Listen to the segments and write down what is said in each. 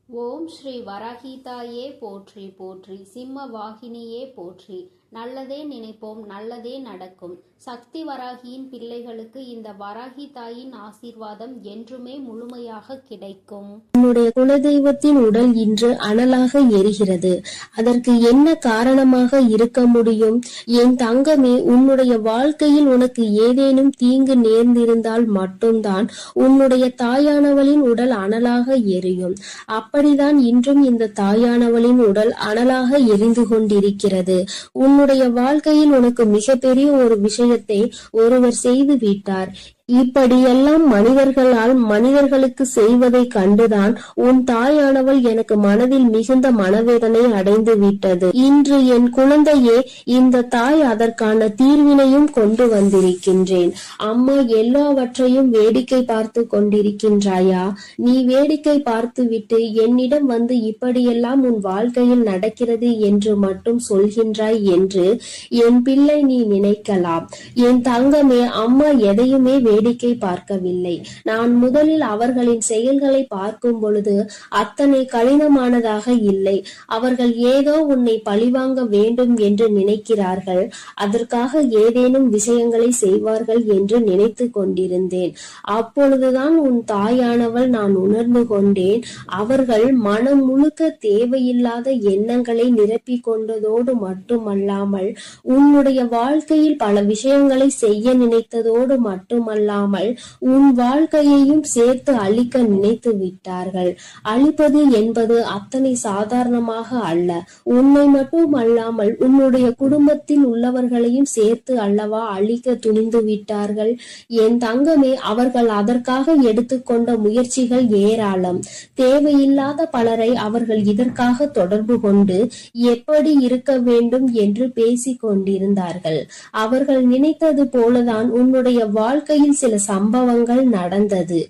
ஓம் ஸ்ரீ வராகிதாயே போற்றி போற்றி, சிம்ம வாகினியே போற்றி. நல்லதே நினைப்போம், நல்லதே நடக்கும். சக்தி வராகியின் பிள்ளைகளுக்கு இந்த வராகி தாயின் ஆசீர்வாதம் என்றுமே முழுமையாக கிடைக்கும். உன்னுடைய குலதெய்வத்தின் உடல் இன்று அனலாக எரிகிறது. அதற்கு என்ன காரணமாக இருக்க முடியும்? என் தங்கமே, உன்னுடைய வாழ்க்கையில் உனக்கு ஏதேனும் தீங்கு நேர்ந்திருந்தால் மட்டும்தான் உன்னுடைய தாயானவளின் உடல் அனலாக எரியும். அப்படிதான் இன்றும் இந்த தாயானவளின் உடல் அனலாக எரிந்து கொண்டிருக்கிறது. உன்னுடைய வாழ்க்கையில் உனக்கு மிகப்பெரிய ஒரு விஷயத்தை ஒருவர் செய்து விட்டார். இப்படியெல்லாம் மனிதர்களுக்கு செய்வதை கண்டுதான் உன் தாயானவள் எனக்கு மனதில் மிகுந்த மனவேதனை அடைந்து விட்டது. இன்று என் குழந்தையே, இந்த தாய் அதற்கான தீர்வினையும் கொண்டு வந்திருக்கின்றேன். அம்மா எல்லாவற்றையும் வேடிக்கை பார்த்து கொண்டிருக்கின்றாயா? நீ வேடிக்கை பார்த்து விட்டு என்னிடம் வந்து இப்படியெல்லாம் உன் வாழ்க்கையில் நடக்கிறது என்று மட்டும் சொல்கின்றாய் என்று என் பிள்ளை நீ நினைக்கலாம். என் தங்கமே, அம்மா எதையுமே வேடிக்கை பார்க்கவில்லை. நான் முதலில் அவர்களின் செயல்களை பார்க்கும் பொழுது அத்தனை கடினமானதாக இல்லை. அவர்கள் ஏதோ உன்னை பழிவாங்க வேண்டும் என்று நினைக்கிறார்கள். அதற்காக ஏதேனும் விஷயங்களை செய்வார்கள் என்று நினைத்து கொண்டிருந்தேன். அப்பொழுதுதான் உன் தாயானவள் நான் உணர்ந்து கொண்டேன். அவர்கள் மனம் முழுக்க தேவையில்லாத எண்ணங்களை நிரப்பிக் கொண்டதோடு மட்டுமல்லாமல் உன்னுடைய வாழ்க்கையில் பல விஷயங்களை செய்ய நினைத்ததோடு மட்டுமல்லாமல் உன் வாழ்க்கையையும் சேர்த்து அழிக்க நினைத்து விட்டார்கள். அழிப்பது என்பது அத்தனை சாதாரணமாக அல்ல. உன்னை மட்டும் அல்லாமல் உன்னுடைய குடும்பத்தில் உள்ளவர்களையும் சேர்த்து அல்லவா அழிக்க துணிந்து விட்டார்கள். என் தங்கமே, அவர்கள் அதற்காக எடுத்துக்கொண்ட முயற்சிகள் ஏராளம். தேவையில்லாத பலரை அவர்கள் இதற்காக தொடர்பு கொண்டு எப்படி இருக்க வேண்டும் என்று பேசிக் கொண்டிருந்தார்கள். அவர்கள் நினைத்தது போலதான் உன்னுடைய வாழ்க்கையில் சில சம்பவங்கள் நடந்தது.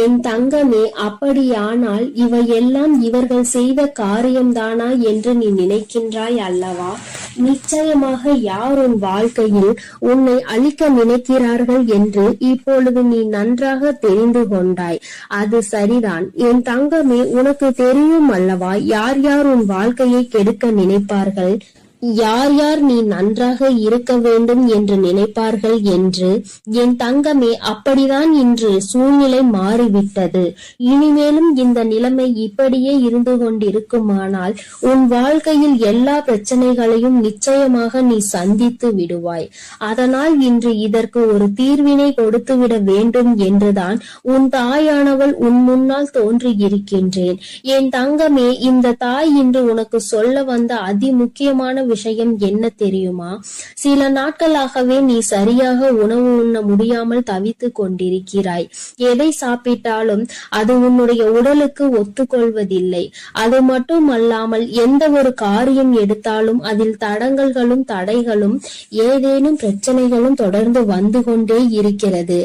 என் தங்கமே, அப்படியானால் இவையெல்லாம் இவர்கள் செய்த காரியம்தானா என்று நீ நினைக்கின்றாய் அல்லவா? நிச்சயமாக யார் உன் வாழ்க்கையில் உன்னை அழிக்க நினைக்கிறார்கள் என்று இப்பொழுது நீ நன்றாக தெரிந்து கொண்டாய். அது சரிதான் என் தங்கமே, உனக்கு தெரியும் அல்லவா யார் யார் உன் வாழ்க்கையை கெடுக்க நினைப்பார்கள், யார் யார் நீ நன்றாக இருக்க வேண்டும் என்று நினைப்பார்கள் என்று. என் தங்கமே, அப்படிதான் இன்று சூழ்நிலை மாறிவிட்டது. இனிமேலும் இந்த நிலைமை இப்படியே இருந்து கொண்டிருக்குமானால் உன் வாழ்க்கையில் எல்லா பிரச்சனைகளையும் நிச்சயமாக நீ சந்தித்து விடுவாய். அதனால் இன்று இதற்கு ஒரு தீர்வினை கொடுத்துவிட வேண்டும் என்றுதான் உன் தாயானவள் உன் முன்னால் தோன்றியிருக்கின்றேன். என் தங்கமே, இந்த தாய் இன்று உனக்கு சொல்ல வந்த அதி முக்கியமான விஷயம் என்ன தெரியுமா? சில நாட்களாகவே நீ சரியாக உணவு உண்ண முடியாமல் தவித்து கொண்டிருக்கிறாய். எதை சாப்பிட்டாலும் அது உன்னுடைய உடலுக்கு ஒத்துக்கொள்வதில்லை. அது மட்டும் அல்லாமல் எந்த ஒரு காரியம் எடுத்தாலும் அதில் தடங்கல்களும் தடைகளும் ஏதேனும் பிரச்சனைகளும் தொடர்ந்து வந்து கொண்டே இருக்கிறது.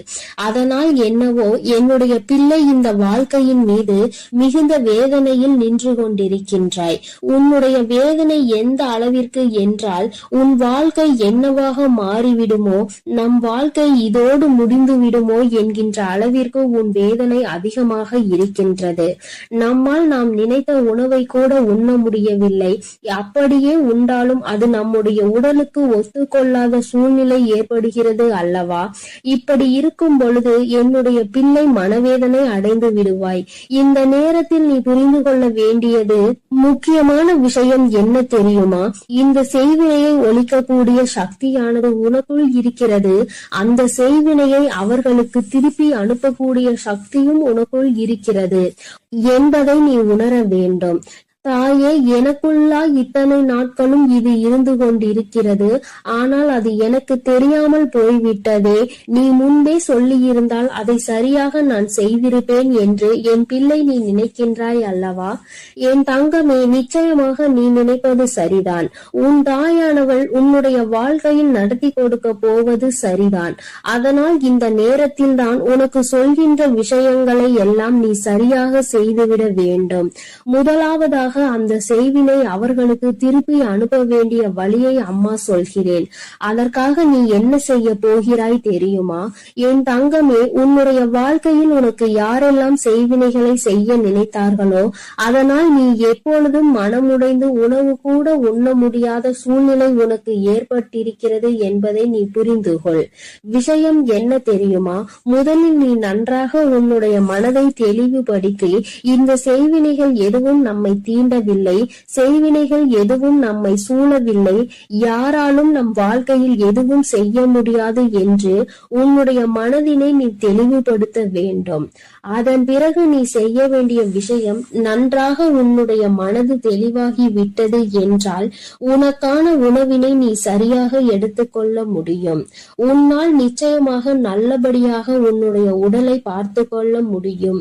அதனால் என்னவோ என்னுடைய பிள்ளை இந்த வாழ்க்கையின் மீது மிகுந்த வேதனையில் நின்று கொண்டிருக்கின்றாய். உன்னுடைய வேதனை எந்த அளவிற்கு என்றால் உன் வாழ்க்கை என்னவாக மாறிவிடுமோ, நம் வாழ்க்கை இதோடு முடிந்து விடுமோ என்கின்ற அளவிற்கு உன் வேதனை அதிகமாக இருக்கின்றது. நம்மால் நாம் நினைத்த உணவை கூட உண்ண முடியவில்லை. அப்படியே உண்டாலும் அது நம்முடைய உடலுக்கு ஒத்துக்கொள்ளாத சூழ்நிலை ஏற்படுகிறது அல்லவா? இப்படி இருக்கும் பொழுது என்னுடைய பிள்ளை மனவேதனை அடைந்து விடுவாய். இந்த நேரத்தில் நீ புரிந்து கொள்ள வேண்டியது முக்கியமான விஷயம் என்ன தெரியுமா? இந்த செய்வினையை ஒழிக்கக்கூடிய சக்தியானது உனக்குள் இருக்கிறது. அந்த செய்வினையை அவர்களுக்கு திருப்பி அனுப்பக்கூடிய சக்தியும் உனக்குள் இருக்கிறது என்பதை நீ உணர வேண்டும். தாயே, எனக்குள்ளா இத்தனை நாட்களும் இது இருந்து கொண்டிருக்கிறது. ஆனால் அது எனக்கு தெரியாமல் போய்விட்டதே. நீ முன்பே சொல்லி இருந்தால் அதை சரியாக நான் செய்திருப்பேன் என்று என் பிள்ளை நீ நினைக்கின்றாய் அல்லவா? என் தங்கமே, நிச்சயமாக நீ நினைப்பது சரிதான். உன் தாயானவள் உன்னுடைய வாழ்க்கையில் நடத்தி கொடுக்க போவது சரிதான். அதனால் இந்த நேரத்தில் தான் உனக்கு சொல்கின்ற விஷயங்களை எல்லாம் நீ சரியாக செய்துவிட வேண்டும். முதலாவதாக உனக்காக அந்த செய்வினை அவர்களுக்கு திருப்பி அனுப்ப வேண்டிய வழியை அம்மா சொல்கிறேன். அதற்காக நீ என்ன செய்ய போகிறாய் தெரியுமா? என் தங்கமே, உன்னுடைய வாழ்க்கையில் உனக்கு யாரெல்லாம் செய்வினைகளை செய்ய நினைத்தார்களோ அதனால் நீ எப்பொழுதும் மனமுடைந்து உணவு கூட உண்ண முடியாத சூழ்நிலை உனக்கு ஏற்பட்டிருக்கிறது என்பதை நீ புரிந்து கொள். விஷயம் என்ன தெரியுமா? முதலில் நீ நன்றாக உன்னுடைய மனதை தெளிவுபடுத்தி, இந்த செய்வினைகள் எதுவும் நம்மை தீண்டவில்லை, செய்வினைகள் எதுவும் நம்மை சூழவில்லை, யாராலும் நம் வாழ்க்கையில் எதுவும் செய்ய முடியாது என்று உன்னுடைய மனதினை நீ தெளிவுபடுத்த வேண்டும். அதன் பிறகு நீ செய்ய வேண்டிய விஷயம், நன்றாக உன்னுடைய மனது தெளிவாகி விட்டது என்றால் உனக்கான உணவினை நீ சரியாக எடுத்துக்கொள்ள முடியும். உன்னால் நிச்சயமாக நல்லபடியாக உன்னுடைய உடலை பார்த்து கொள்ள முடியும்.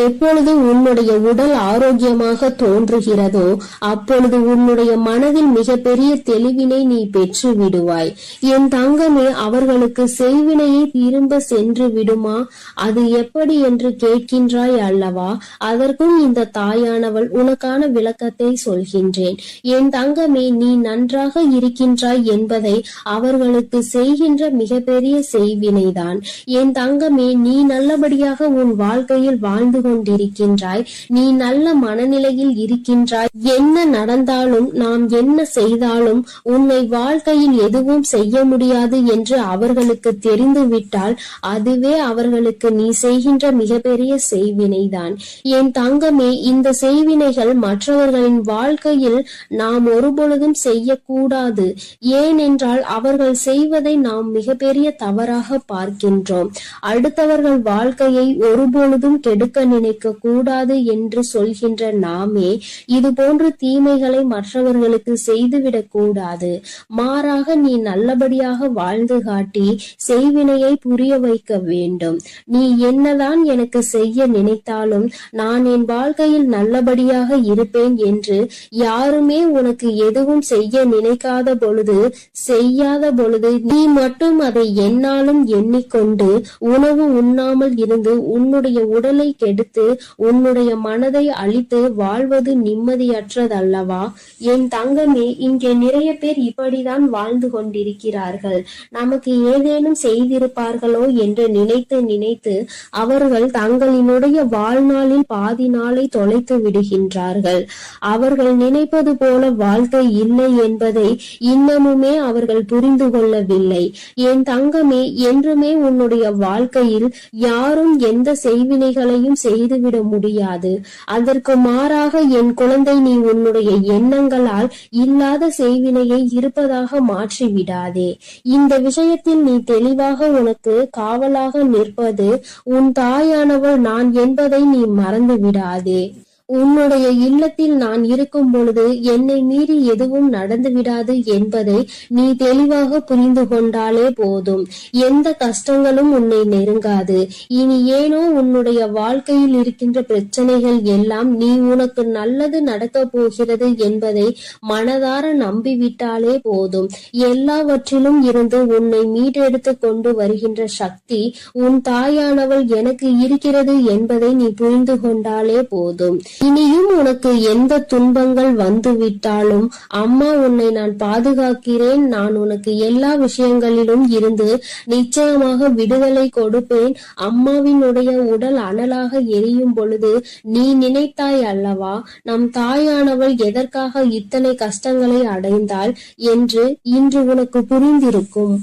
எப்பொழுது உன்னுடைய உடல் ஆரோக்கியமாக தோன்றுகிறதோ அப்பொழுது உன்னுடைய மனதில் மிகப்பெரிய தெளிவினை நீ பெற்று விடுவாய். என் தங்கமே, அவர்களுக்கு செய்வினையை திரும்ப சென்று விடுமா? அது எப்படி என்று கேட்கின்றாய் அல்லவா? அதற்கும் இந்த தாயானவள் உனக்கான விளக்கத்தை சொல்கின்றேன். என் தங்கமே, நீ நன்றாக இருக்கின்றாய் என்பதை அவர்களுக்கு செய்கின்ற மிகப்பெரிய செய்வினைதான். என் தங்கமே, நீ நல்லபடியாக உன் வாழ்க்கையில் வாழ்ந்து கொண்டிருக்கின்றாய், நீ நல்ல மனநிலையில் இருக்கின்றாய். என்ன நடந்தாலும், நாம் என்ன செய்தாலும் உன்னை வாழ்க்கையில் எதுவும் செய்ய முடியாது என்று அவர்களுக்கு தெரிந்துவிட்டால் அதுவே அவர்களுக்கு நீ செய்கின்ற மிகப்பெரிய செய்வினைதான். என் தங்கமே, இந்த செய்வினைகள் மற்றவர்களின் வாழ்க்கையில் நாம் ஒருபொழுதும் செய்யக்கூடாது. ஏனென்றால் அவர்கள் செய்வதை நாம் மிகப்பெரிய தவறாக பார்க்கின்றோம். அடுத்தவர்கள் வாழ்க்கையை ஒருபொழுதும் கெடுக்க நினைக்க கூடாது என்று சொல்கின்ற நாமே இது போன்ற தீமைகளை மற்றவர்களுக்கு செய்துவிடக் கூடாது. மாறாக நீ நல்லபடியாக வாழ்ந்து காட்டி செய்வினையை புரிய வைக்க வேண்டும். நீ என்னதான் எனக்கு செய்ய நினைத்தாலும் நான் என் வாழ்க்கையில் நல்லபடியாக இருப்பேன் என்று யாருமே உனக்கு எதுவும் செய்ய நினைக்காத பொழுது, செய்யாத பொழுது நீ மட்டும் அதை என்னாலும் எண்ணிக்கொண்டு உணவு உண்ணாமல் இருந்து உன்னுடைய உடலை கெடுத்து உன்னுடைய மனதை அழித்து வாழ்வது நிம்மதியற்றதல்லவா? என் தங்கமே, இங்கே நிறைய பேர் இப்படிதான் வாழ்ந்து கொண்டிருக்கிறார்கள். நமக்கு ஏதேனும் செய்திருப்பார்களோ என்று நினைத்து நினைத்து அவர்கள் தங்களினுடைய வாழ்நாளில் பாதி நாளை தொலைத்து விடுகின்றார்கள். அவர்கள் நினைப்பது போல வாழ்க்கை இல்லை என்பதை இன்னமுமே அவர்கள் புரிந்து கொள்ளவில்லை. என் தங்கமே, என்றுமே உன்னுடைய வாழ்க்கையில் யாரும் எந்த செய்வினைகளையும் செய்துவிட முடியாது. அதற்கு மாறாக என் குழந்தை, நீ உன்னுடைய எண்ணங்களால் இல்லாத செய்வினையை இருப்பதாக மாற்றி விடாதே. இந்த விஷயத்தில் நீ தெளிவாக உனக்கு காவலாக நிற்பது உன் தாயானவள் நான் என்பதை நீ மறந்து விடாதே. உன்னுடைய இல்லத்தில் நான் இருக்கும் பொழுது என்னை மீறி எதுவும் நடந்து விடாது என்பதை நீ தெளிவாக புரிந்து கொண்டாலே போதும். எந்த கஷ்டங்களும் உன்னை நெருங்காது. இனி ஏனோ உன்னுடைய வாழ்க்கையில் இருக்கின்ற பிரச்சனைகள் எல்லாம் நீ உனக்கு நல்லது நடக்க போகிறது என்பதை மனதார நம்பிவிட்டாலே போதும். எல்லாவற்றிலும் இருந்து உன்னை மீட்டெடுத்து கொண்டு வருகின்ற சக்தி உன் தாயானவள் எனக்கு இருக்கிறது என்பதை நீ புரிந்து கொண்டாலே போதும். இனியும் உனக்கு எந்த துன்பங்கள் வந்துவிட்டாலும் அம்மா உன்னை நான் பாதுகாக்கிறேன். நான் உனக்கு எல்லா விஷயங்களிலும் இருந்து நிச்சயமாக விடுதலை கொடுப்பேன். அம்மாவினுடைய உடல் அனலாக எரியும் பொழுது நீ நினைத்தாய் அல்லவா, நம் தாயானவள் எதற்காக இத்தனை கஷ்டங்களை அடைந்தாள் என்று இன்று உனக்கு புரிந்திருக்கும்.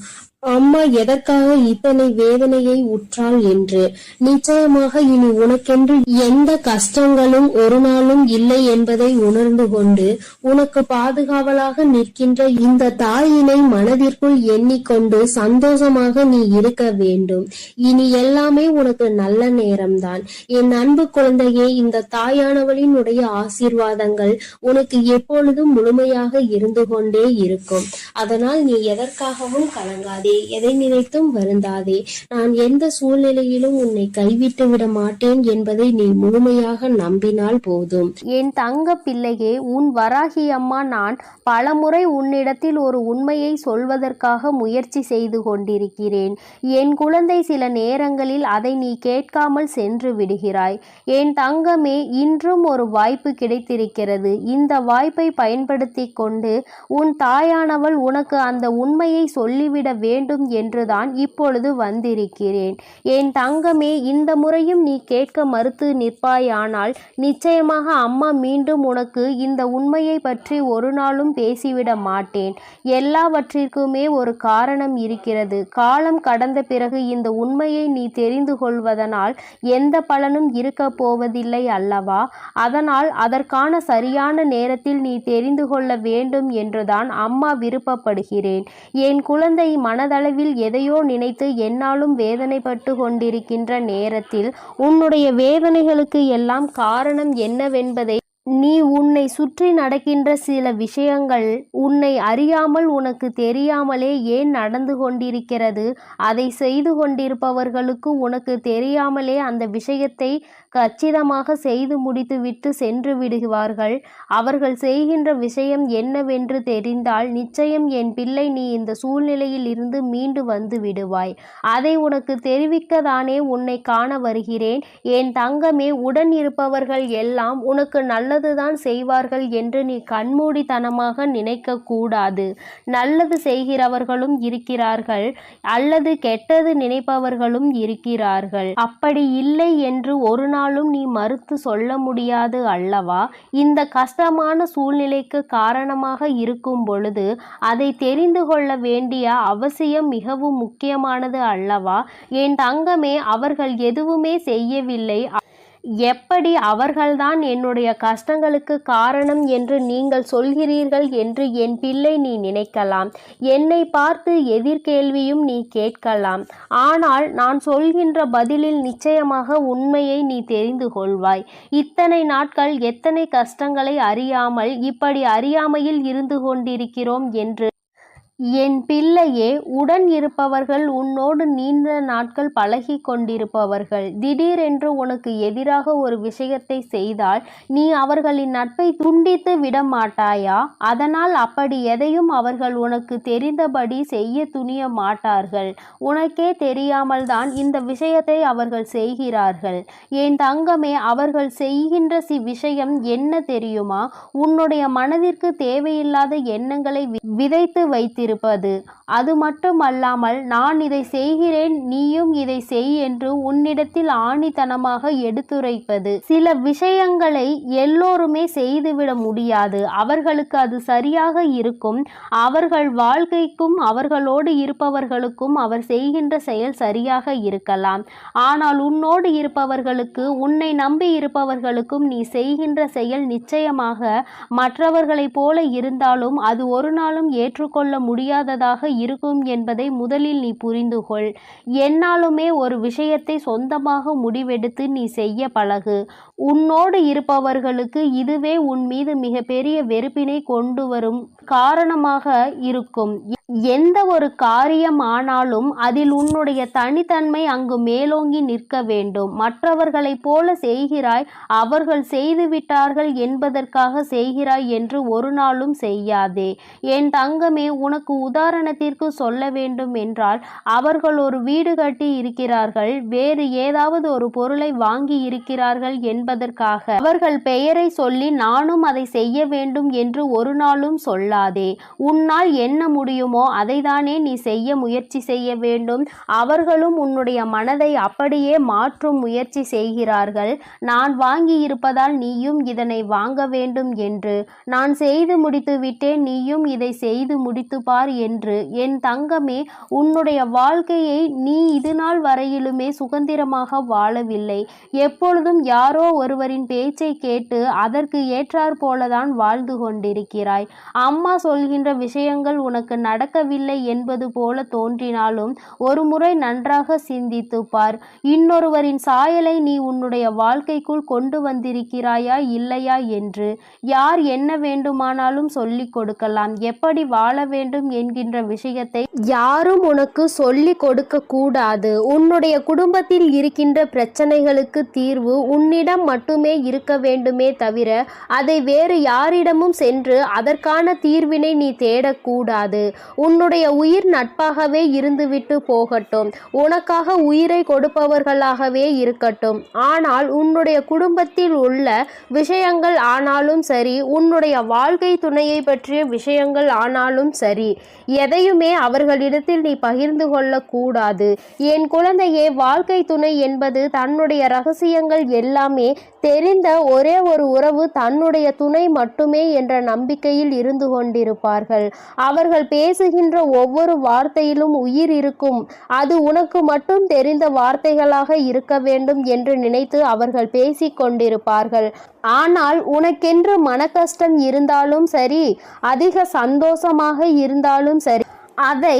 அம்மா எதற்காக இத்தனை வேதனையை உற்றாள் என்று. நிச்சயமாக இனி உனக்கென்று எந்த கஷ்டங்களும் ஒரு நாளும் இல்லை என்பதை உணர்ந்து கொண்டு உனக்கு பாதுகாவலாக நிற்கின்ற இந்த தாயினை மனதிற்குள் எண்ணிக்கொண்டு சந்தோஷமாக நீ இருக்க வேண்டும். இனி எல்லாமே உனக்கு நல்ல நேரம்தான். என் அன்பு குழந்தையே, இந்த தாயானவளினுடைய ஆசீர்வாதங்கள் உனக்கு எப்பொழுதும் முழுமையாக இருந்து கொண்டே இருக்கும். அதனால் நீ எதற்காகவும் கலங்காதே. அழாதே, எதை நினைத்தும் வருந்தாதே. நான் எந்த சூழ்நிலையிலும் உன்னை கைவிட்டு விட மாட்டேன் என்பதை நீ முழுமையாக நம்பினால் போதும். என் தங்க பிள்ளையே, உன் வராகி அம்மா நான் பலமுறை உன்னிடத்தில் ஒரு உண்மையை சொல்வதற்காக முயற்சி செய்து கொண்டிருக்கிறேன். என் குழந்தை, சில நேரங்களில் அதை நீ கேட்காமல் சென்று விடுகிறாய். என் தங்கமே, இன்றும் ஒரு வாய்ப்பு கிடைத்திருக்கிறது. இந்த வாய்ப்பை பயன்படுத்தி கொண்டு உன் தாயானவள் உனக்கு அந்த உண்மையை சொல்லிவிட வேண்டும் என்றுதான் இப்பொழுது வந்திருக்கிறேன். என் தங்கமே, இந்த முறையும் நீ கேட்க மறுத்து நிற்பாயானால் நிச்சயமாக அம்மா மீண்டும் உனக்கு இந்த உண்மையை பற்றி ஒரு நாளும் பேசிவிட மாட்டேன். எல்லாவற்றிற்குமே ஒரு காரணம் இருக்கிறது. காலம் கடந்த பிறகு இந்த உண்மையை நீ தெரிந்து கொள்வதனால் எந்த பலனும் இருக்க போவதில்லை அல்லவா? அதனால் அதற்கான சரியான நேரத்தில் நீ தெரிந்து கொள்ள வேண்டும் என்றுதான் அம்மா விருப்பப்படுகிறேன். என் குழந்தை, மனதளவில் எதையோ நினைத்து என்னாலும் வேதனைப்பட்டு கொண்டிருக்கின்ற நேரத்தில் உன்னுடைய வேதனைகளுக்கு எல்லாம் காரணம் என்னவென்பதை நீ உன்னை சுற்றி நடக்கின்ற சில விஷயங்கள் உன்னை அறியாமல் உனக்கு தெரியாமலே ஏன் நடந்து கொண்டிருக்கிறது. அதை செய்து கொண்டிருப்பவர்களுக்கு உனக்கு தெரியாமலே அந்த விஷயத்தை கச்சிதமாக செய்து முடித்துவிட்டு சென்று விடுவார்கள். அவர்கள் செய்கின்ற விஷயம் என்னவென்று தெரிந்தால் நிச்சயம் என் பிள்ளை நீ இந்த சூழ்நிலையில் இருந்து மீண்டு வந்து விடுவாய். அதை உனக்கு தெரிவிக்கத்தானே உன்னை காண வருகிறேன். என் தங்கமே, உடன் இருப்பவர்கள் எல்லாம் உனக்கு நல்லதுதான் செய்வார்கள் என்று நீ கண்மூடித்தனமாக நினைக்க கூடாது. நல்லது செய்கிறவர்களும் இருக்கிறார்கள், அல்லது கெட்டது நினைப்பவர்களும் இருக்கிறார்கள். அப்படி இல்லை என்று ஒரு நாளும் நீ மறுத்து சொல்ல முடியாது அல்லவா? இந்த கஷ்டமான சூழ்நிலைக்கு காரணமாக இருக்கும் பொழுது அதை தெரிந்து கொள்ள வேண்டிய அவசியம் மிகவும் முக்கியமானது அல்லவா? என் தங்கமே, அவர்கள் எதுவுமே செய்யவில்லை. எப்படி அவர்கள்தான் என்னுடைய கஷ்டங்களுக்கு காரணம் என்று நீங்கள் சொல்கிறீர்கள் என்று என் பிள்ளை நீ நினைக்கலாம். என்னை பார்த்து எதிர்கேள்வியும் நீ கேட்கலாம். ஆனால் நான் சொல்கின்ற பதிலில் நிச்சயமாக உண்மையை நீ தெரிந்து கொள்வாய். இத்தனை நாட்கள் எத்தனை கஷ்டங்களை அறியாமல் இப்படி அறியாமையில் இருந்து கொண்டிருக்கிறோம் என்று என் பிள்ளையே, உடன் இருப்பவர்கள் உன்னோடு நீண்ட நாட்கள் பழகி கொண்டிருப்பவர்கள் திடீரென்று உனக்கு எதிராக ஒரு விஷயத்தை செய்தால் நீ அவர்களின் நட்பை துண்டித்து விட மாட்டாயா? அதனால் அப்படி எதையும் அவர்கள் உனக்கு தெரிந்தபடி செய்ய துணிய மாட்டார்கள். உனக்கே தெரியாமல் தான் இந்த விஷயத்தை அவர்கள் செய்கிறார்கள். என் தங்கமே, அவர்கள் செய்கின்ற விஷயம் என்ன தெரியுமா? உன்னுடைய மனதிற்கு தேவையில்லாத எண்ணங்களை விதைத்து வைத்திருப்பது. அது மட்டுமல்லாமல் நான் இதை செய்கிறேன், நீயும் இதை செய் என்று உன்னிடத்தில் ஆணித்தனமாக எடுத்துரைப்பது. சில விஷயங்களை எல்லோருமே செய்துவிட முடியாது. அவர்களுக்கு அது சரியாக இருக்கும். அவர்கள் வாழ்க்கைக்கும் அவர்களோடு இருப்பவர்களுக்கும் அவர் செய்கின்ற செயல் சரியாக இருக்கலாம். ஆனால் உன்னோடு இருப்பவர்களுக்கு, உன்னை நம்பி இருப்பவர்களுக்கும் நீ செய்கின்ற செயல் நிச்சயமாக மற்றவர்களைப் போல இருந்தாலும் அது ஒரு நாளும் ஏற்றுக்கொள்ள முடியாததாக இருக்கும் என்பதை முதலில் நீ புரிந்து கொள். என்னாலுமே ஒரு விஷயத்தை சொந்தமாக முடிவெடுத்து நீ செய்ய பழகு. உன்னோடு இருப்பவர்களுக்கு இதுவே உன் மீது மிகப்பெரிய வெறுப்பினை கொண்டு வரும் காரணமாக இருக்கும். எந்த ஒரு காரியம் ஆனாலும் அதில் உன்னுடைய தனித்தன்மை அங்கு மேலோங்கி நிற்க வேண்டும். மற்றவர்களைப் போல செய்கிறாய், அவர்கள் செய்துவிட்டார்கள் என்பதற்காக செய்கிறாய் என்று ஒரு நாளும் செய்யாதே. என் தங்கமே, உனக்கு உதாரணத்திற்கு சொல்ல வேண்டும் என்றால், அவர்கள் ஒரு வீடு கட்டி இருக்கிறார்கள், வேறு ஏதாவது ஒரு பொருளை வாங்கி இருக்கிறார்கள் என்பதற்காக அவர்கள் பெயரை சொல்லி நானும் அதை செய்ய வேண்டும் என்று ஒரு நாளும் சொல்லாதே. உன்னால் என்ன முடியுமோ அதைதானே நீ செய்ய முயற்சி செய்ய வேண்டும். அவர்களும் உன்னுடைய மனதை அப்படியே மாற்றும் முயற்சி செய்கிறார்கள். நான் வாங்கி இருப்பதால் நீயும் இதனை வாங்க வேண்டும் என்று, நான் செய்து முடித்து விட்டேன், நீயும் இதை செய்து முடித்து பார் என்று. என் தங்கமே, உன்னுடைய வாழ்க்கையை நீ இது நாள் வரையிலுமே சுதந்திரமாக வாழவில்லை. எப்பொழுதும் யாரோ ஒருவரின் பேச்சை கேட்டு அதற்கு ஏற்றாற் போலதான் வாழ்ந்து கொண்டிருக்கிறாய். அம்மா சொல்கின்ற விஷயங்கள் உனக்கு நடக்க நடக்கவில்லை என்பது போல தோன்றினாலும் ஒரு முறை நன்றாக சிந்தித்து பார். இன்னொருவரின் சாயலை நீ உன்னுடைய வாழ்க்கைக்குள் கொண்டு வந்திருக்கிறாயா இல்லையா என்று. யார் என்ன வேண்டுமானாலும் சொல்லிக் கொடுக்கலாம். எப்படி வாழ வேண்டும் என்கின்ற விஷயத்தை யாரும் உனக்கு சொல்லிக் கொடுக்க கூடாது. உன்னுடைய குடும்பத்தில் இருக்கின்ற பிரச்சனைகளுக்கு தீர்வு உன்னிடம் மட்டுமே இருக்க வேண்டுமே தவிர அதை வேறு யாரிடமும் சென்று அதற்கான தீர்வினை நீ தேடக்கூடாது. உன்னுடைய உயிர் நட்பாகவே இருந்துவிட்டு போகட்டும், உனக்காக உயிரை கொடுப்பவர்களாகவே இருக்கட்டும். ஆனால் உன்னுடைய குடும்பத்தில் உள்ள விஷயங்கள் ஆனாலும் சரி, உன்னுடைய வாழ்க்கை துணையை பற்றிய விஷயங்கள் ஆனாலும் சரி, எதையுமே அவர்களிடத்தில் நீ பகிர்ந்து கொள்ளக்கூடாது. என் குழந்தையே, வாழ்க்கை துணை என்பது தன்னுடைய ரகசியங்கள் எல்லாமே தெரிந்த ஒரே ஒரு உறவு தன்னுடைய துணை மட்டுமே என்ற நம்பிக்கையில் இருந்து கொண்டிருப்பார்கள். அவர்கள் பேசுகின்ற ஒவ்வொரு வார்த்தையிலும் உயிர் இருக்கும். அது உனக்கு மட்டும் தெரிந்த வார்த்தைகளாக இருக்க வேண்டும் என்று நினைத்து அவர்கள் பேசிக் கொண்டிருப்பார்கள். ஆனால் உனக்கென்று மனக்கஷ்டம் இருந்தாலும் சரி, அதிக சந்தோஷமாக இருந்தாலும் சரி, அதை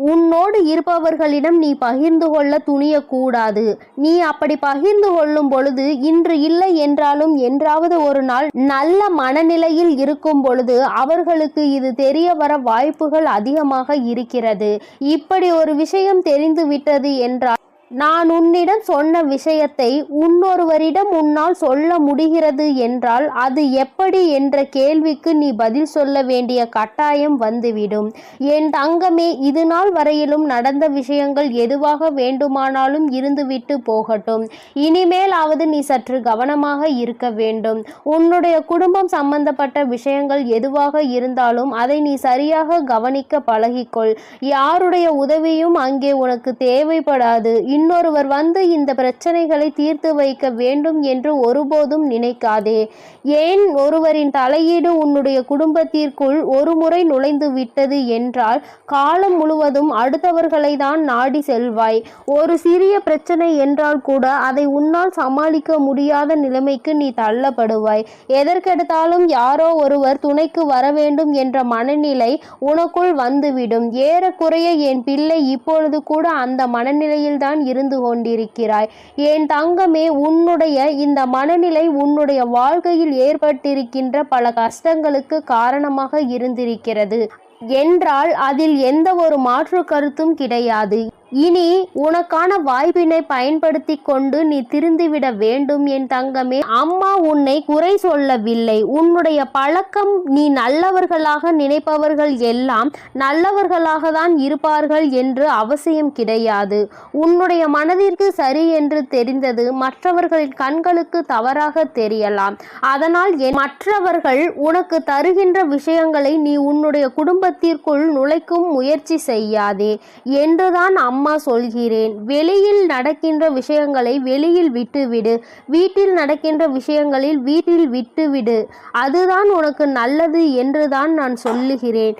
உன்னோடு இருப்பவர்களிடம் நீ பகிர்ந்து கொள்ள துணியக்கூடாது. நீ அப்படி பகிர்ந்து கொள்ளும் பொழுது இன்று இல்லை என்றாலும் என்றாவது ஒரு நாள் நல்ல மனநிலையில் இருக்கும் பொழுது அவர்களுக்கு இது தெரிய வர வாய்ப்புகள் அதிகமாக இருக்கிறது. இப்படி ஒரு விஷயம் தெரிந்து விட்டது என்றால், நான் உன்னிடம் சொன்ன விஷயத்தை இன்னொருவரிடம் உன்னால் சொல்ல முடிகிறது என்றால் அது எப்படி என்ற கேள்விக்கு நீ பதில் சொல்ல வேண்டிய கட்டாயம் வந்துவிடும். என் தங்கமே, இது நாள் வரையிலும் நடந்த விஷயங்கள் எதுவாக வேண்டுமானாலும் இருந்துவிட்டு போகட்டும். இனிமேலாவது நீ சற்று கவனமாக இருக்க வேண்டும். உன்னுடைய குடும்பம் சம்பந்தப்பட்ட விஷயங்கள் எதுவாக இருந்தாலும் அதை நீ சரியாக கவனிக்க பழகிக்கொள். யாருடைய உதவியும் அங்கே உனக்கு தேவைப்படாது. இன்னொருவர் வந்து இந்த பிரச்சனைகளை தீர்த்து வைக்க வேண்டும் என்று ஒருபோதும் நினைக்காதே. ஏன் ஒருவரின் தலையீடு உன்னுடைய குடும்பத்திற்குள் ஒரு முறை நுழைந்து விட்டது என்றால் காலம் முழுவதும் அடுத்தவர்களை தான் நாடி செல்வாய். ஒரு சிறிய பிரச்சனை என்றால் கூட அதை உன்னால் சமாளிக்க முடியாத நிலைமைக்கு நீ தள்ளப்படுவாய். எதற்கெடுத்தாலும் யாரோ ஒருவர் துணைக்கு வர வேண்டும் என்ற மனநிலை உனக்குள் வந்துவிடும். ஏறக்குறைய என் பிள்ளை இப்பொழுது கூட அந்த மனநிலையில்தான் இருந்து கொண்டிருக்கிறாய். என் தங்கமே, உன்னுடைய இந்த மனநிலை உன்னுடைய வாழ்க்கையில் ஏற்பட்டிருக்கின்ற பல கஷ்டங்களுக்கு காரணமாக இருந்திருக்கிறது என்றால் அதில் எந்த ஒரு மாற்று கருத்தும் கிடையாது. இனி உனக்கான வாய்ப்பினை பயன்படுத்தி கொண்டு நீ திருந்திவிட வேண்டும் என் தங்கமே. அம்மா உன்னை குறை சொல்லவில்லை. உன்னுடைய பழக்கம், நீ நல்லவர்களாக நினைப்பவர்கள் எல்லாம் நல்லவர்களாக தான் இருப்பார்கள் என்று அவசியம் கிடையாது. உன்னுடைய மனதிற்கு சரி என்று தெரிந்தது மற்றவர்களின் கண்களுக்கு தவறாக தெரியலாம். அதனால் மற்றவர்கள் உனக்கு தருகின்ற விஷயங்களை நீ உன்னுடைய குடும்பத்திற்குள் நுழைக்கும் முயற்சி செய்யாதே என்றுதான் அம்மா சொல்கிறேன். வெளியில் நடக்கின்ற விஷயங்களை வெளியில் விட்டுவிடு. வீட்டில் நடக்கின்ற விஷயங்களில் வீட்டில் விட்டுவிடு. அதுதான் உனக்கு நல்லது என்றுதான் நான் சொல்லுகிறேன்.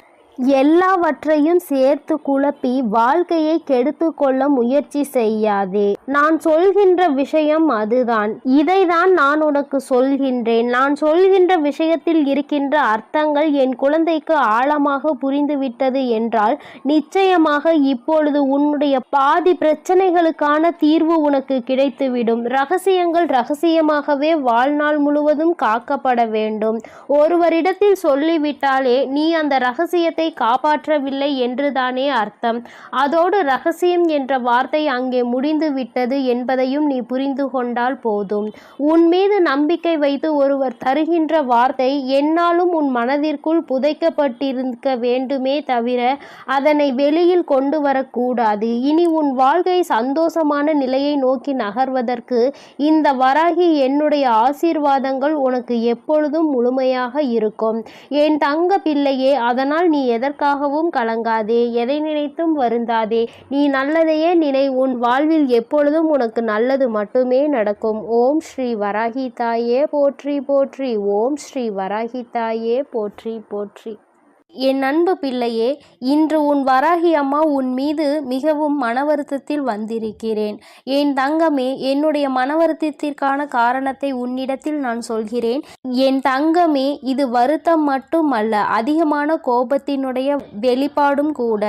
எல்லாவற்றையும் சேர்த்து குழப்பி வாழ்க்கையை கெடுத்து கொள்ள முயற்சி செய்யாதே. நான் சொல்கின்ற விஷயம் அதுதான். இதைதான் நான் உனக்கு சொல்கின்றேன். நான் சொல்கின்ற விஷயத்தில் இருக்கின்ற அர்த்தங்கள் என் குழந்தைக்கு ஆழமாக புரிந்துவிட்டது என்றால் நிச்சயமாக இப்பொழுது உன்னுடைய பாதி பிரச்சனைகளுக்கான தீர்வு உனக்கு கிடைத்துவிடும். ரகசியங்கள் ரகசியமாகவே வாழ்நாள் முழுவதும் காக்கப்பட வேண்டும். ஒருவரிடத்தில் சொல்லிவிட்டாலே நீ அந்த ரகசியத்தை காப்பாற்றவில்லை என்றுதானே அர்த்தம். அதோடு ரகசியம் என்ற வார்த்தை அங்கே முடிந்து விட்டது என்பதையும் நீ புரிந்து கொண்டால் போதும். உன் மீது நம்பிக்கை வைத்து ஒருவர் தருகின்ற வார்த்தை என்னாலும் உன் மனதிற்குள் புதைக்கப்பட்டிருக்க வேண்டுமே தவிர அதனை வெளியில் கொண்டு வரக்கூடாது. இனி உன் வாழ்க்கை சந்தோஷமான நிலையை நோக்கி நகர்வதற்கு இந்த வராகி என்னுடைய ஆசீர்வாதங்கள் உனக்கு எப்பொழுதும் முழுமையாக இருக்கும் என் தங்க பிள்ளையே. அதனால் நீ எதற்காகவும் கலங்காதே, எதை நினைத்தும் வருந்தாதே. நீ நல்லதையே நினை. உன் வாழ்வில் எப்பொழுதும் உனக்கு நல்லது மட்டுமே நடக்கும். ஓம் ஸ்ரீ வராகி தாயே போற்றி போற்றி. ஓம் ஸ்ரீ வராகி தாயே போற்றி போற்றி. என் அன்பு பிள்ளையே, இன்று உன் வராகி அம்மா உன் மீது மிகவும் மனவருத்தத்தில் வந்திருக்கிறேன். என் தங்கமே, என்னுடைய மனவருத்தத்திற்கான காரணத்தை உன்னிடத்தில் நான் சொல்கிறேன். என் தங்கமே, இது வருத்தம் மட்டுமல்ல, அதிகமான கோபத்தினுடைய வெளிப்பாடும் கூட.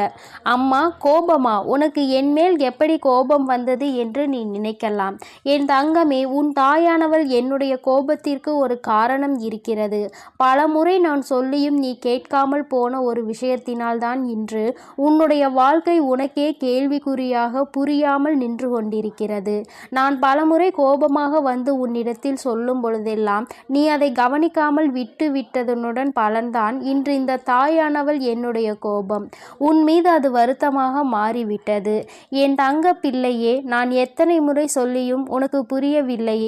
அம்மா, கோபமா? உனக்கு என் மேல் எப்படி கோபம் வந்தது என்று நீ நினைக்கலாம். என் தங்கமே, உன் தாயானவள் என்னுடைய கோபத்திற்கு ஒரு காரணம் இருக்கிறது. பலமுறை நான் சொல்லியும் நீ கேட்காமல் போன ஒரு விஷயத்தினால்தான் இன்று உன்னுடைய வாழ்க்கை உனக்கே கேள்விக்குறியாக புரியாமல் நின்று கொண்டிருக்கிறது. நான் பலமுறை கோபமாக வந்து உன்னிடத்தில் சொல்லும் பொழுதெல்லாம் நீ அதை கவனிக்காமல் விட்டு விட்டதனுடன் பலன்தான் இன்று இந்த தாயானவள் என்னுடைய கோபம் உன் மீது அது வருத்தமாக மாறிவிட்டது. என் தங்க பிள்ளையே, நான் எத்தனை முறை சொல்லியும் உனக்கு புரியவில்லை.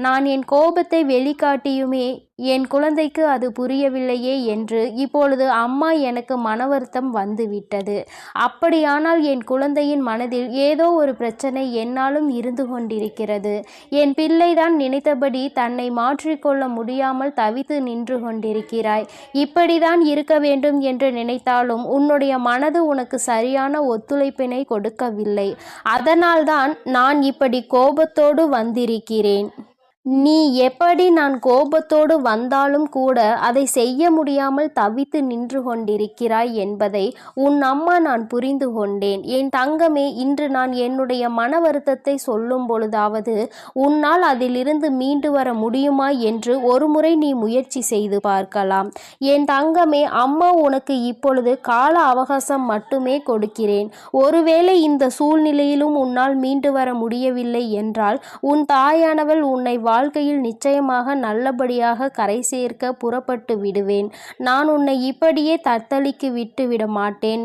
நான் என் கோபத்தை வெளிக்காட்டியுமே என் குழந்தைக்கு அது புரியவில்லையே என்று இப்பொழுது அம்மா எனக்கு மன வருத்தம் வந்துவிட்டது. அப்படியானால் என் குழந்தையின் மனதில் ஏதோ ஒரு பிரச்சனை என்னாலும் இருந்து கொண்டிருக்கிறது. என் பிள்ளைதான் நினைத்தபடி தன்னை மாற்றிக்கொள்ள முடியாமல் தவித்து நின்று கொண்டிருக்கிறாய். இப்படிதான் இருக்க வேண்டும் என்று நினைத்தாலும் உன்னுடைய மனது உனக்கு சரியான ஒத்துழைப்பினை கொடுக்கவில்லை. அதனால்தான் நான் இப்படி கோபத்தோடு வந்திருக்கிறேன். நீ எப்படி நான் கோபத்தோடு வந்தாலும் கூட அதை செய்ய முடியாமல் தவித்து நின்று கொண்டிருக்கிறாய் என்பதை உன் அம்மா நான் புரிந்து கொண்டேன். என் தங்கமே, இன்று நான் என்னுடைய மன வருத்தத்தை சொல்லும் பொழுதாவது உன்னால் அதிலிருந்து மீண்டு வர முடியுமா என்று ஒரு முறை நீ முயற்சி செய்து பார்க்கலாம். என் தங்கமே, அம்மா உனக்கு இப்பொழுது கால அவகாசம் மட்டுமே கொடுக்கிறேன். ஒருவேளை இந்த சூழ்நிலையிலும் உன்னால் மீண்டு வர முடியவில்லை என்றால் உன் தாயானவள் உன்னை வாழ்க்கையில் நிச்சயமாக நல்லபடியாக கரை சேர்க்க புறப்பட்டு விடுவேன். நான் உன்னை இப்படியே தத்தளிக்க விட்டு விட மாட்டேன்.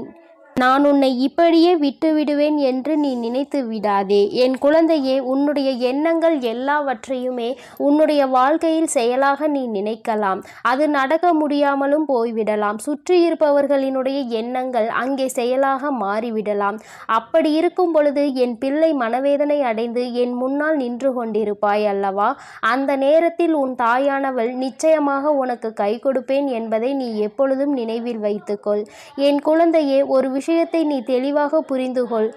நான் உன்னை இப்படியே விட்டுவிடுவேன் என்று நீ நினைத்து விடாதே. என் குழந்தையே, உன்னுடைய எண்ணங்கள் எல்லாவற்றையுமே உன்னுடைய வாழ்க்கையில் செயலாக நீ நினைக்கலாம். அது நடக்க முடியாமலும் போய்விடலாம். சுற்றியிருப்பவர்களினுடைய எண்ணங்கள் அங்கே செயலாக மாறிவிடலாம். அப்படி இருக்கும் பொழுது என் பிள்ளை மனவேதனை அடைந்து என் முன்னால் நின்று கொண்டிருப்பாய் அல்லவா? அந்த நேரத்தில் உன் தாயானவள் நிச்சயமாக உனக்கு கை கொடுப்பேன் என்பதை நீ எப்பொழுதும் நினைவில் வைத்துக்கொள். என் குழந்தையே, ஒரு விஷயத்தை நீ தெளிவாக புரிந்து கொள்.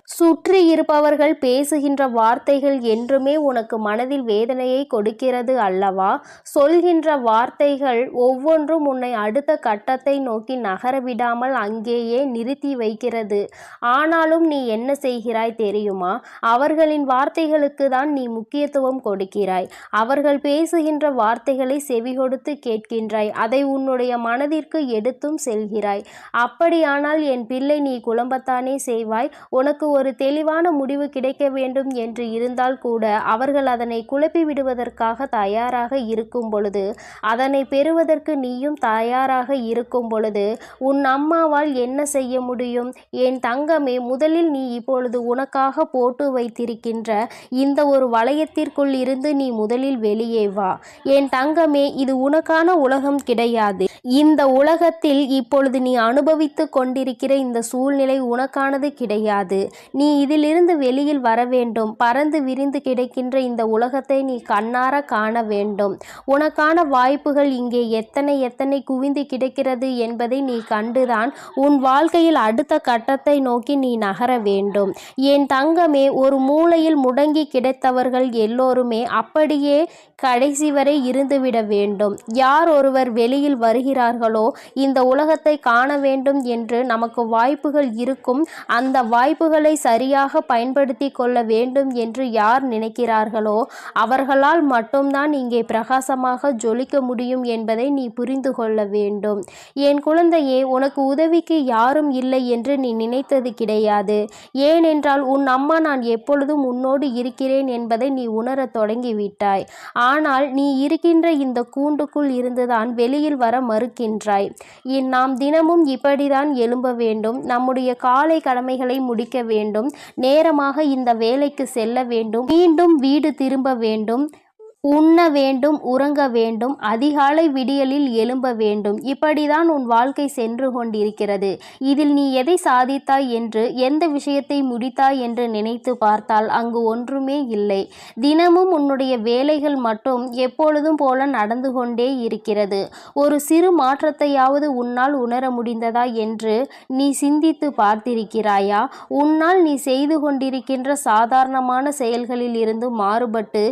சுற்றி இருப்பவர்கள் பேசுகின்ற வார்த்தைகள் என்றுமே உனக்கு மனதில் வேதனையை கொடுக்கிறது அல்லவா? சொல்கின்ற வார்த்தைகள் ஒவ்வொன்றும் உன்னை அடுத்த கட்டத்தை நோக்கி நகர விடாமல் அங்கேயே நிறுத்தி வைக்கிறது. ஆனாலும் நீ என்ன செய்கிறாய் தெரியுமா? அவர்களின் வார்த்தைகளுக்கு தான் நீ முக்கியத்துவம் கொடுக்கிறாய். அவர்கள் பேசுகின்ற வார்த்தைகளை செவி கொடுத்து கேட்கின்றாய். அதை உன்னுடைய மனதிற்கு எடுத்தும் செல்கிறாய். அப்படியானால் என் பிள்ளை, நீ குழம்பத்தானே செய்வாய். உனக்கு ஒரு தெளிவான முடிவு கிடைக்க வேண்டும் என்று இருந்தால் கூட அவர்கள் அதனை குழப்பி விடுவதற்காக தயாராக இருக்கும் பொழுது, அதனை பெறுவதற்கு நீயும் தயாராக இருக்கும் பொழுது உன் அம்மாவால் என்ன செய்ய முடியும்? என் தங்கமே, முதலில் நீ இப்பொழுது உனக்காக போட்டு வைத்திருக்கின்ற இந்த ஒரு வளையத்திற்குள் இருந்து நீ முதலில் வெளியே வா. என் தங்கமே, இது உனக்கான உலகம் கிடையாது. இந்த உலகத்தில் இப்பொழுது நீ அனுபவித்து கொண்டிருக்கிற இந்த சூழ்நிலை உனக்கானது கிடையாது. நீ இதிலிருந்து வெளியில் வர வேண்டும். பறந்து விரிந்து கிடக்கின்ற இந்த உலகத்தை நீ கண்ணார காண வேண்டும். உனக்கான வாய்ப்புகள் இங்கே எத்தனை எத்தனை குவிந்து கிடக்கிறது என்பதை நீ கண்டுதான் உன் வாழ்க்கையில் அடுத்த கட்டத்தை நோக்கி நீ நகர வேண்டும். என் தங்கமே, ஒரு மூலையில் முடங்கி கிடைத்தவர்கள் எல்லோருமே அப்படியே கடைசி வரை இருந்துவிட வேண்டும். யார் ஒருவர் வெளியில் வருகிறார்களோ, இந்த உலகத்தை காண வேண்டும் என்று நமக்கு வாய்ப்புகள் இருக்கும், அந்த வாய்ப்புகளை சரியாக பயன்படுத்தி கொள்ள வேண்டும் என்று யார் நினைக்கிறார்களோ அவர்களால் மட்டும்தான் இங்கே பிரகாசமாக ஜொலிக்க முடியும் என்பதை நீ புரிந்து கொள்ள வேண்டும். என் குழந்தையே, உனக்கு உதவிக்கு யாரும் இல்லை என்று நீ நினைத்தது கிடையாது. ஏனென்றால் உன் அம்மா நான் எப்பொழுதும் உன்னோடு இருக்கிறேன் என்பதை நீ உணரத் தொடங்கிவிட்டாய். ஆனால் நீ இருக்கின்ற இந்த கூண்டுக்குள் இருந்துதான் வெளியில் வர மறுக்கின்றாய். நாம் தினமும் இப்படிதான் எழும்ப வேண்டும். நம்முடைய காலை கடமைகளை முடிக்க வேண்டும். நேரமாக இந்த வேலைக்கு செல்ல வேண்டும். மீண்டும் வீடு திரும்ப வேண்டும். உண்ண வேண்டும், உறங்க வேண்டும், அதிகாலை விடியலில் எழும்ப வேண்டும். இப்படிதான் உன் வாழ்க்கை சென்று கொண்டிருக்கிறது. இதில் நீ எதை சாதித்தாய் என்று, எந்த விஷயத்தை முடித்தாய் என்று நினைத்து பார்த்தால் அங்கு ஒன்றுமே இல்லை. தினமும் உன்னுடைய வேலைகள் மட்டும் எப்பொழுதும் போல நடந்து கொண்டே இருக்கிறது. ஒரு சிறு மாற்றத்தையாவது உன்னால் உணர முடிந்ததா என்று நீ சிந்தித்து பார்த்திருக்கிறாயா? உன்னால் நீ செய்து கொண்டிருக்கின்ற சாதாரணமான செயல்களில் இருந்து மாறுபட்டு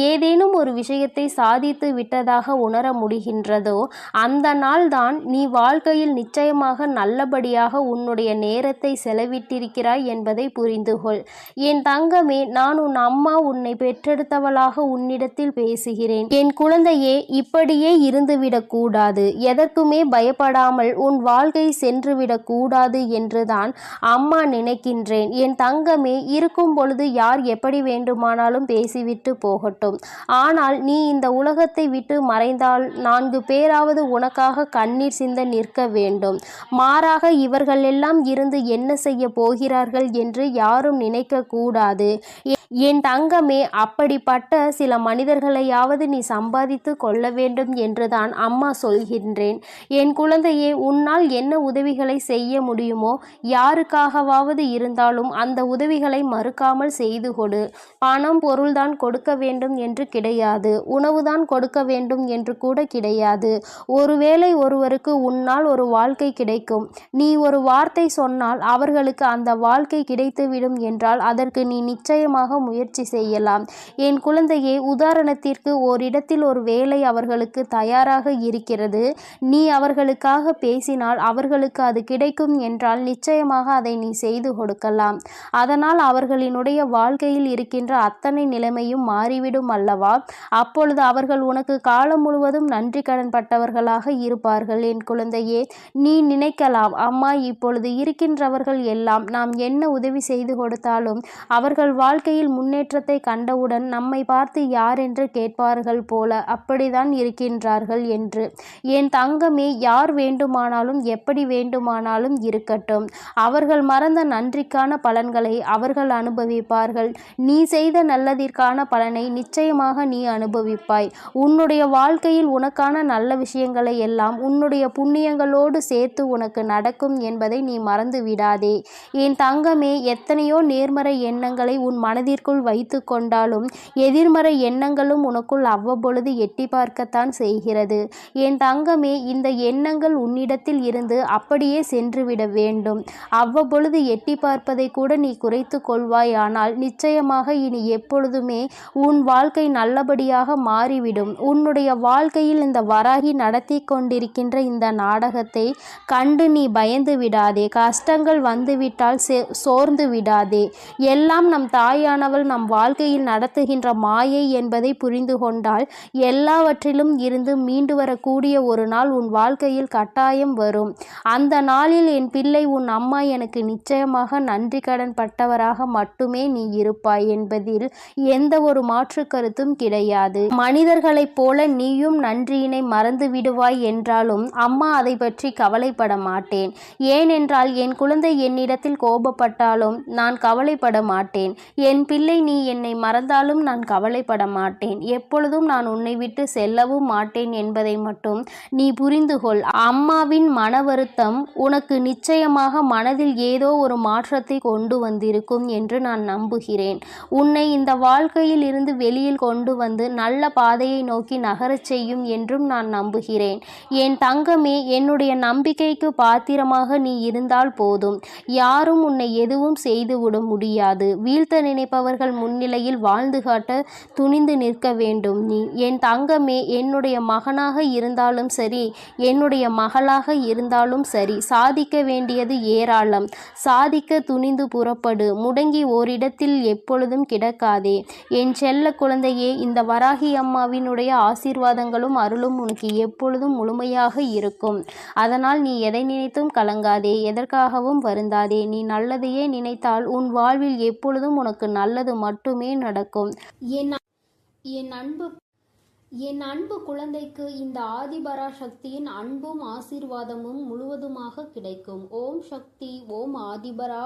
ஏதேனும் ஒரு விஷயத்தை சாதித்து விட்டதாக உணர முடிகின்றதோ அந்த நாள்தான் நீ வாழ்க்கையில் நிச்சயமாக நல்லபடியாக உன்னுடைய நேரத்தை செலவிட்டிருக்கிறாய் என்பதை புரிந்து கொள். என் தங்கமே, நான் உன் அம்மா உன்னை பெற்றெடுத்தவளாக உன்னிடத்தில் பேசுகிறேன். என் குழந்தையே, இப்படியே இருந்துவிடக் கூடாது. எதற்குமே பயப்படாமல் உன் வாழ்க்கை சென்றுவிடக் கூடாது என்றுதான் அம்மா நினைக்கின்றேன். என் தங்கமே, இருக்கும் பொழுது யார் எப்படி வேண்டுமானாலும் பேசிவிட்டு போகட்டும். ஆனால் நீ இந்த உலகத்தை விட்டு மறைந்தால் 4 பேராவது உனக்காக கண்ணீர் சிந்த நிற்க வேண்டும். மாறாக இவர்களெல்லாம் இருந்து என்ன செய்ய போகிறார்கள் என்று யாரும் நினைக்க கூடாது. என் தங்கமே, அப்படிப்பட்ட சில மனிதர்களையாவது நீ சம்பாதித்து கொள்ள வேண்டும் என்றுதான் அம்மா சொல்கின்றேன். என் குழந்தையே, உன்னால் என்ன உதவிகளை செய்ய முடியுமோ யாருக்காகவாவது இருந்தாலும் அந்த உதவிகளை மறுக்காமல் செய்து கொடு. பணம் பொருள்தான் கொடுக்க வேண்டும் என்று கிடையாது. உணவுதான் கொடுக்க வேண்டும் என்று கூட கிடையாது. ஒருவேளை ஒருவருக்கு உன்னால் ஒரு வாழ்க்கை கிடைக்கும். நீ ஒரு வார்த்தை சொன்னால் அவர்களுக்கு அந்த வாழ்க்கை கிடைத்துவிடும் என்றால் அதற்கு நீ நிச்சயமாக முயற்சி செய்யலாம். என் குழந்தையே, உதாரணத்திற்கு ஓரிடத்தில் ஒரு வேலை அவர்களுக்கு தயாராக இருக்கிறது. நீ அவர்களுக்காக பேசினால் அவர்களுக்கு அது கிடைக்கும் என்றால் நிச்சயமாக அதை நீ செய்து கொடுக்கலாம். அதனால் அவர்களினுடைய வாழ்க்கையில் இருக்கின்ற அத்தனை நிலைமையும் மாறிவிடும் அல்லவா? அப்பொழுது அவர்கள் உனக்கு காலம் முழுவதும் நன்றி கடன் பட்டவர்களாக இருப்பார்கள். என் குழந்தையே, நீ நினைக்கலாம், அம்மா இப்பொழுது இருக்கின்றவர்கள் எல்லாம் நாம் என்ன உதவி செய்து கொடுத்தாலும் அவர்கள் வாழ்க்கையில் முன்னேற்றத்தை கண்டவுடன் நம்மை பார்த்து யார் என்று கேட்பார்கள் போல அப்படிதான் இருக்கின்றார்கள் என்று. என் தங்கமே, யார் வேண்டுமானாலும் எப்படி வேண்டுமானாலும் இருக்கட்டும். அவர்கள் மறந்த நன்றிக்கான பலன்களை அவர்கள் அனுபவிப்பார்கள். நீ செய்த நல்லதிற்கான பலனை நிச்சயமாக நீ அனுபவிப்பாய். உன்னுடைய வாழ்க்கையில் உனக்கான நல்ல விஷயங்களை எல்லாம் உன்னுடைய புண்ணியங்களோடு சேர்த்து உனக்கு நடக்கும் என்பதை நீ மறந்து விடாதே. என் தங்கமே, எத்தனையோ நேர்மறை எண்ணங்களை உன் மனதிற்குள் வைத்து கொண்டாலும் எதிர்மறை எண்ணங்களும் உனக்குள் அவ்வப்பொழுது எட்டி பார்க்கத்தான் செய்கிறது. என் தங்கமே, இந்த எண்ணங்கள் உன்னிடத்தில் இருந்து அப்படியே சென்றுவிட வேண்டும். அவ்வப்பொழுது எட்டி பார்ப்பதை கூட நீ குறைத்து கொள்வாய். ஆனால் நிச்சயமாக இனி எப்பொழுதுமே உன் வாழ்க்கை நல்லபடியாக மாறிவிடும். உன்னுடைய வாழ்க்கையில் இந்த வராகி நடத்தி கொண்டிருக்கின்ற இந்த நாடகத்தை கண்டு நீ பயந்து விடாதே. கஷ்டங்கள் வந்துவிட்டால் சோர்ந்து விடாதே. எல்லாம் நம் தாயானவள் நம் வாழ்க்கையில் நடத்துகின்ற மாயை என்பதை புரிந்து கொண்டால் எல்லாவற்றிலும் இருந்து மீண்டு வரக்கூடிய ஒரு நாள் உன் வாழ்க்கையில் கட்டாயம் வரும். அந்த நாளில் என் பிள்ளை, உன் அம்மா எனக்கு நிச்சயமாக நன்றி கடன் பட்டவராக மட்டுமே நீ இருப்பாய் என்பதில் எந்த ஒரு மாற்று கருத்தும் கிடையாது. மனிதர்களைப் போல நீயும் நன்றியினை மறந்து விடுவாய் என்றாலும் அம்மா அதை பற்றி கவலைப்பட மாட்டேன். ஏனென்றால் என் குழந்தை என்னிடத்தில் கோபப்பட்டாலும் நான் கவலைப்பட மாட்டேன். என் பிள்ளை, நீ என்னை மறந்தாலும் நான் கவலைப்பட மாட்டேன். எப்பொழுதும் நான் உன்னை விட்டு செல்லவும் மாட்டேன் என்பதை மட்டும் நீ புரிந்து கொள். அம்மாவின் மன வருத்தம் உனக்கு நிச்சயமாக மனதில் ஏதோ ஒரு மாற்றத்தை கொண்டு வந்திருக்கும் என்று நான் நம்புகிறேன். உன்னை இந்த வாழ்க்கையில் இருந்து வெளியில் கொண்டு வந்து நல்ல பாதையை நோக்கி நகரச் செய்யும் என்றும் நான் நம்புகிறேன். என் தங்கமே, என்னுடைய நம்பிக்கைக்கு பாத்திரமாக நீ இருந்தால் போதும். யாரும் உன்னை எதுவும் செய்துவிட முடியாது. வீழ்த்த நினைப்பவர்கள் முன்னிலையில் வாழ்ந்து காட்ட துணிந்து நிற்க வேண்டும் நீ. என் தங்கமே, என்னுடைய மகனாக இருந்தாலும் சரி, என்னுடைய மகளாக இருந்தாலும் சரி, சாதிக்க வேண்டியது ஏராளம். சாதிக்க துணிந்து புறப்படு. முடங்கி ஓரிடத்தில் எப்பொழுதும் கிடக்காதே. என் செல்ல குழந்தையே, இந்த வராகி அம்மாவினுடைய ஆசீர்வாதங்களும் அருளும் உனக்கு எப்பொழுதும் முழுமையாக இருக்கும். அதனால் நீ எதை நினைத்தும் கலங்காதே, எதற்காகவும் வருந்தாதே. நீ நல்லதையே நினைத்தால் உன் வாழ்வில் எப்பொழுதும் உனக்கு நல்லது மட்டுமே நடக்கும். என் அன்பு குழந்தைக்கு இந்த ஆதிபராசக்தியின் அன்பும் ஆசீர்வாதமும் முழுவதுமாக கிடைக்கும். ஓம் சக்தி, ஓம் ஆதிபரா